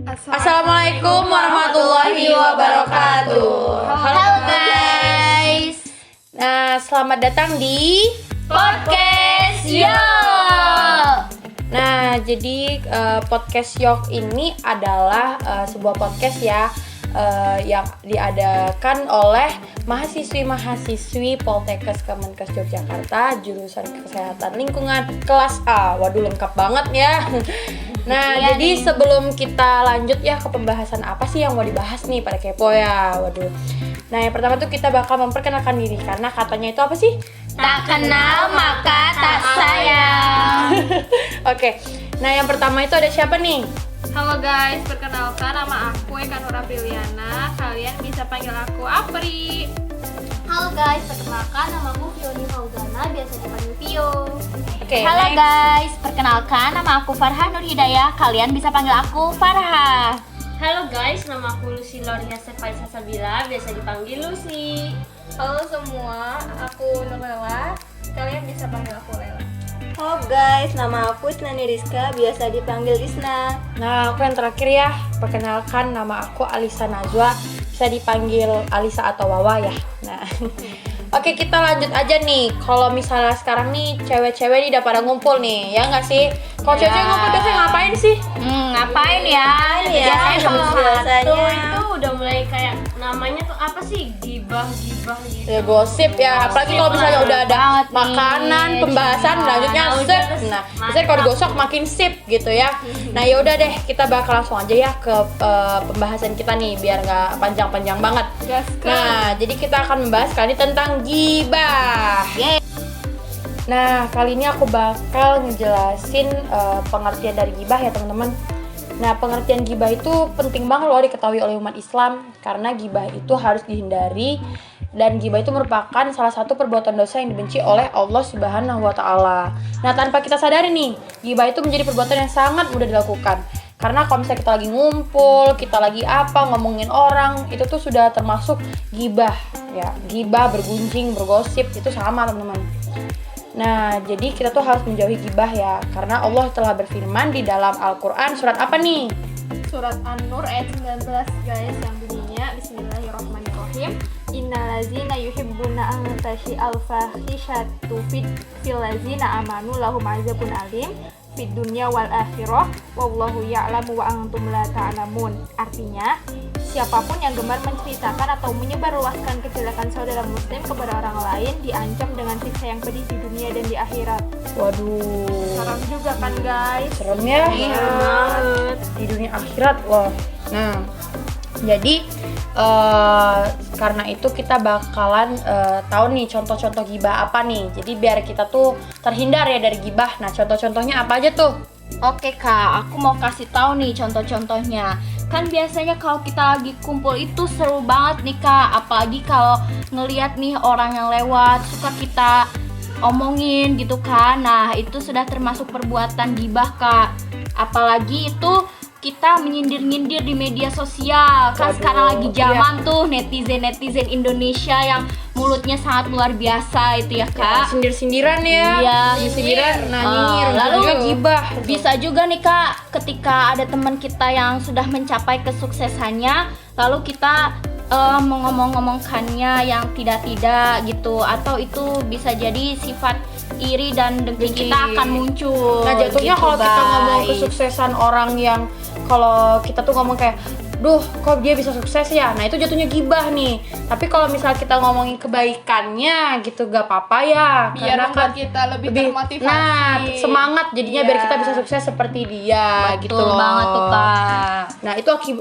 Assalamualaikum warahmatullahi wabarakatuh. Halo guys. Nah, selamat datang di Podcast Yo. Nah, jadi podcast Yok ini adalah sebuah podcast ya yang diadakan oleh mahasiswi-mahasiswi Poltekkes Kemenkes Yogyakarta jurusan Kesehatan Lingkungan kelas A. Waduh, lengkap banget ya. Nah, Iya jadi nih. sebelum kita lanjut ya ke pembahasan apa sih yang mau dibahas nih pada kepo ya. Waduh. Nah, yang pertama tuh kita bakal memperkenalkan diri karena katanya itu apa sih? Tak kenal maka tak sayang. Oke. Nah, yang pertama itu ada siapa nih? Halo guys, perkenalkan nama aku Eka Nura Piliana. Kalian bisa panggil aku Apri. Halo guys, perkenalkan nama aku Fioni Fauzana, biasa dipanggil Vio. Oke. Halo next. guys, perkenalkan nama aku Farha Nur Hidayah, kalian bisa panggil aku Farha. Halo guys, nama aku Lucy Loria Sefaisa Sabila, biasa dipanggil Lucy. Halo semua, aku Nurlela. Kalian bisa panggil aku Lela. Halo guys, nama aku Isnani Rizka, biasa dipanggil Isna. Nah, aku yang terakhir ya. Perkenalkan nama aku Alisa Najwa, bisa dipanggil Alisa atau Wawa ya. Nah. Oke, kita lanjut aja nih. Kalau misalnya sekarang nih cewek-cewek nih udah pada ngumpul nih, ya nggak sih? Kalau Ya. cewek-cewek ngumpul biasanya ngapain sih? Ngapain ya? Ya, Kalau biasanya. satu itu udah mulai kayak namanya tuh apa sih? Gibah gitu. Ya gosip ya, apalagi kalau misalnya udah ada Banget nih. makanan, pembahasan, selanjutnya Nah, sip. udah, Nah, mantap. biasanya kalau digosok makin sip gitu ya. Nah, ya udah deh, kita bakal langsung aja ya ke pembahasan kita nih, biar nggak panjang-panjang banget. Nah, jadi kita akan membahas kali ini tentang gibah. Yeay. Nah, kali ini aku bakal ngejelasin pengertian dari gibah ya teman-teman. Nah, pengertian gibah itu penting banget loh diketahui oleh umat Islam karena gibah itu harus dihindari dan gibah itu merupakan salah satu perbuatan dosa yang dibenci oleh Allah Subhanahu wa taala. Nah, tanpa kita sadari nih, gibah itu menjadi perbuatan yang sangat mudah dilakukan. Karena kalau misalnya kita lagi ngumpul, kita lagi apa, ngomongin orang, itu tuh sudah termasuk gibah ya. Gibah, bergunjing, bergosip itu sama teman-teman. Nah, jadi kita tuh harus menjauhi gibah ya, karena Allah telah berfirman di dalam Al-Quran surat apa nih? Surat An-Nur ayat 19 guys, yang bunyinya Bismillahirrahmanirrahim. Innalazina yuhibbuna an tashi'al fahishatu fil lazina amanu lahum azabun alim fid dunya wal akhirah wallahu ya'lamu wa antum la ta'lamun. Artinya, siapapun yang gemar menceritakan atau menyebarluaskan kejelekan saudara muslim kepada orang lain diancam dengan siksa yang pedih di dunia dan di akhirat. Waduh, Serem juga kan guys? serem ya. Di dunia akhirat loh. Nah, jadi karena itu kita bakalan tahu nih contoh-contoh gibah apa nih. Jadi biar kita tuh terhindar ya dari gibah. Nah, contoh-contohnya apa aja tuh? Oke kak, aku mau kasih tahu nih contoh-contohnya. Kan biasanya kalau kita lagi kumpul itu seru banget nih kak. Apalagi kalau ngelihat nih orang yang lewat suka kita omongin gitu kan. Nah itu sudah termasuk perbuatan gibah kak. Apalagi itu kita menyindir-nyindir di media sosial. Kan Waduh, sekarang lagi zaman tuh netizen-netizen Indonesia yang mulutnya sangat luar biasa itu ya kak. Sindir-sindiran ya. Iya. Sindir-sindiran. Nah, Ah, nyinyir. lalu juga gibah. Bisa juga nih kak, ketika ada teman kita yang sudah mencapai kesuksesannya, lalu kita mengomong-ngomongkannya yang tidak-tidak gitu, atau itu bisa jadi sifat iri dan dengki Dengki. kita akan muncul. Nah, jatuhnya gitu, kalau kita ngomong guys. kesuksesan orang yang kalau kita tuh ngomong kayak duh, kok dia bisa sukses ya? Nah, itu jatuhnya gibah nih. Tapi kalau misal kita ngomongin kebaikannya gitu gak apa-apa ya. Biar Karena membuat kita lebih termotivasi. Nah, semangat jadinya Iya. biar kita bisa sukses seperti dia gitu Betul loh. banget tuh kak. Nah,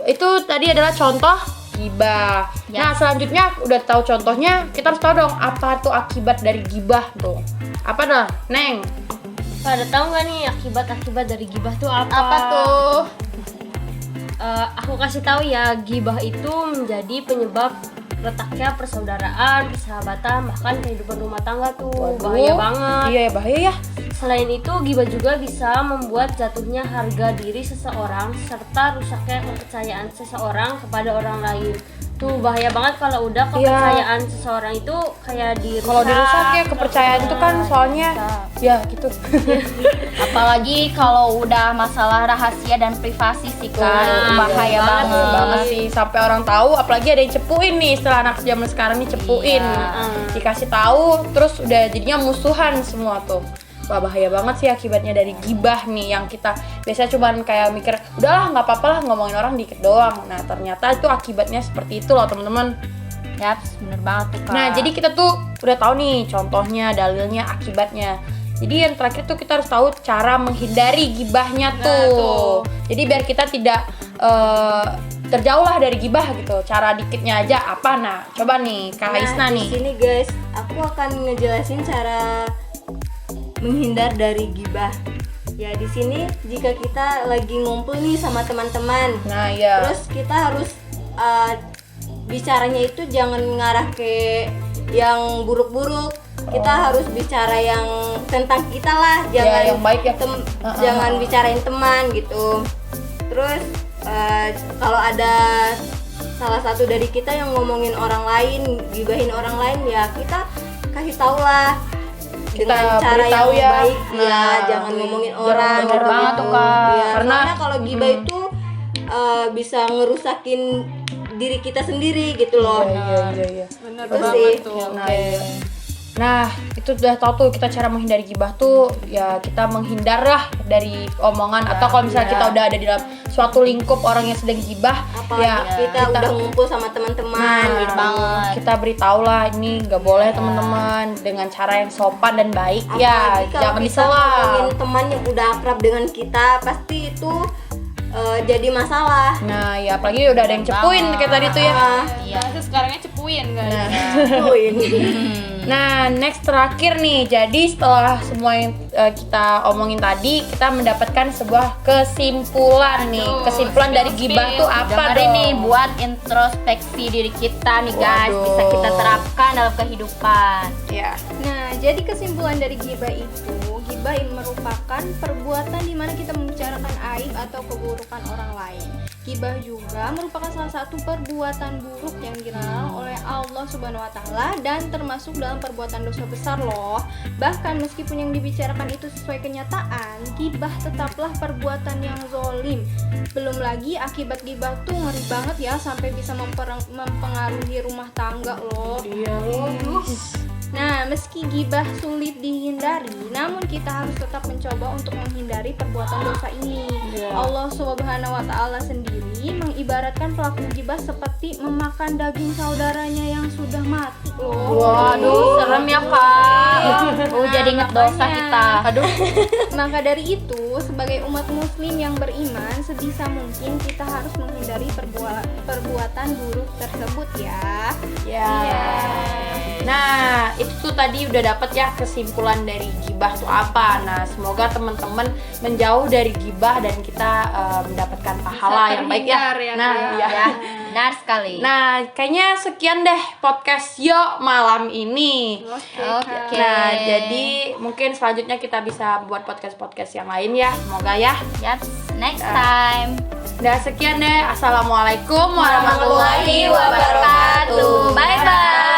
itu tadi adalah contoh gibah. Ya. Nah, selanjutnya udah tahu contohnya, kita harus tahu dong apa tuh akibat dari gibah tuh. Apa dah, Neng? Pada tahu nggak nih akibat-akibat dari gibah tuh apa? Apa tuh? Aku kasih tahu ya, gibah itu menjadi penyebab retaknya persaudaraan, persahabatan, bahkan kehidupan rumah tangga tuh. Waduh. Bahaya banget. Iya ya, bahaya ya. Selain itu, ghibah juga bisa membuat jatuhnya harga diri seseorang serta rusaknya kepercayaan seseorang kepada orang lain. Tuh bahaya banget kalau udah kepercayaan seseorang itu kayak dirusak. Kalau dirusak ya kepercayaan itu kan soalnya ya gitu. Apalagi kalau udah masalah rahasia dan privasi sih kan, bahaya banget sih sampai orang tahu, apalagi ada yang cepuin nih setelah anak zaman sekarang nih cepuin. Dikasih tahu terus udah jadinya musuhan semua tuh. Wah bahaya banget sih akibatnya dari gibah nih, yang kita biasanya cuman kayak mikir udahlah nggak apa-apa lah ngomongin orang dikit doang. Nah ternyata itu akibatnya seperti itu loh teman-teman. Yap, bener banget tuh Kak. Nah jadi kita tuh udah tahu nih contohnya, dalilnya, akibatnya. Jadi yang terakhir tuh kita harus tahu cara menghindari gibahnya tuh. Jadi biar kita tidak terjauh lah dari gibah gitu. Cara dikitnya aja apa? Nah coba nih Kak Isna di nih. sini guys, aku akan ngejelasin cara menghindar dari gibah. Ya di sini jika kita lagi ngumpul nih sama teman-teman, Nah ya. terus kita harus bicaranya itu jangan ngarah ke yang buruk-buruk. Kita harus bicara yang tentang kita lah, jangan yang baik ya. jangan bicarain teman gitu. Terus kalau ada salah satu dari kita yang ngomongin orang lain, gibahin orang lain, ya kita kasih tau lah dengan cara yang beritahu ya. baik. Nah, Ya jangan ngomongin jangan orang. bener gitu. banget tuh, Kak. Ya, Karena- soalnya kalau gibah itu bisa ngerusakin diri kita sendiri gitu loh. Iya. Bener Itu banget sih. tuh. Nah, iya. Nah, itu udah tahu tuh kita cara menghindari gibah tuh ya kita menghindar lah dari omongan atau kalau misalnya kita udah ada di dalam suatu lingkup orang yang sedang gibah, Apalagi ya kita udah ngumpul sama teman-teman nah, gitu. kita beritahu lah ini nggak boleh teman-teman dengan cara yang sopan dan baik ya, Apalagi kalau jangan kita disela. ngomongin teman yang udah akrab dengan kita, pasti itu jadi masalah. Nah, ya apalagi udah ada yang cepuin kayak tadi tuh ya. Iya. Bahasa sekarangnya cepuin guys. Nah, next terakhir nih. Jadi setelah semua yang kita omongin tadi, kita mendapatkan sebuah kesimpulan nih. Kesimpulan dari gibah tuh apa Dengerin dong? nih buat introspeksi diri kita nih guys, Waduh. bisa kita terapkan dalam kehidupan. Ya. Nah, jadi kesimpulan dari gibah itu, gibah merupakan perbuatan di mana kita membicarakan aib atau keburukan orang lain. Gibah juga merupakan salah satu perbuatan buruk yang dilarang oleh Allah Subhanahu wa taala dan termasuk dalam perbuatan dosa besar loh. Bahkan meskipun yang dibicarakan itu sesuai kenyataan, gibah tetaplah perbuatan yang zolim. Belum lagi akibat gibah tuh ngeri banget ya, sampai bisa mempengaruhi rumah tangga loh. Nah, meski gibah sulit dihindari, namun kita harus tetap mencoba untuk menghindari perbuatan dosa ini. Allah Subhanahu wa taala sendiri mengibaratkan pelaku gibah seperti memakan daging saudaranya yang sudah mati loh. Waduh, serem ya Kak. Jadi inget dosa makanya. kita. Aduh. Maka dari itu, sebagai umat muslim yang beriman, sebisa mungkin kita harus menghindari perbuatan buruk tersebut ya. Nah, itu tuh tadi udah dapet ya kesimpulan dari gibah tuh apa. Nah, semoga teman-teman menjauh dari gibah dan kita mendapatkan pahala yang baik ya. terhindar ya, Nah, Kak. iya. Ya, benar sekali. Nah, kayaknya sekian deh podcast Yo malam ini. Oke. Nah, jadi mungkin selanjutnya kita bisa buat podcast-podcast yang lain ya. Semoga ya. Yaps, next time. Nah, sekian deh. Assalamualaikum warahmatullahi Warahmatullahi wabarakatuh. Bye bye.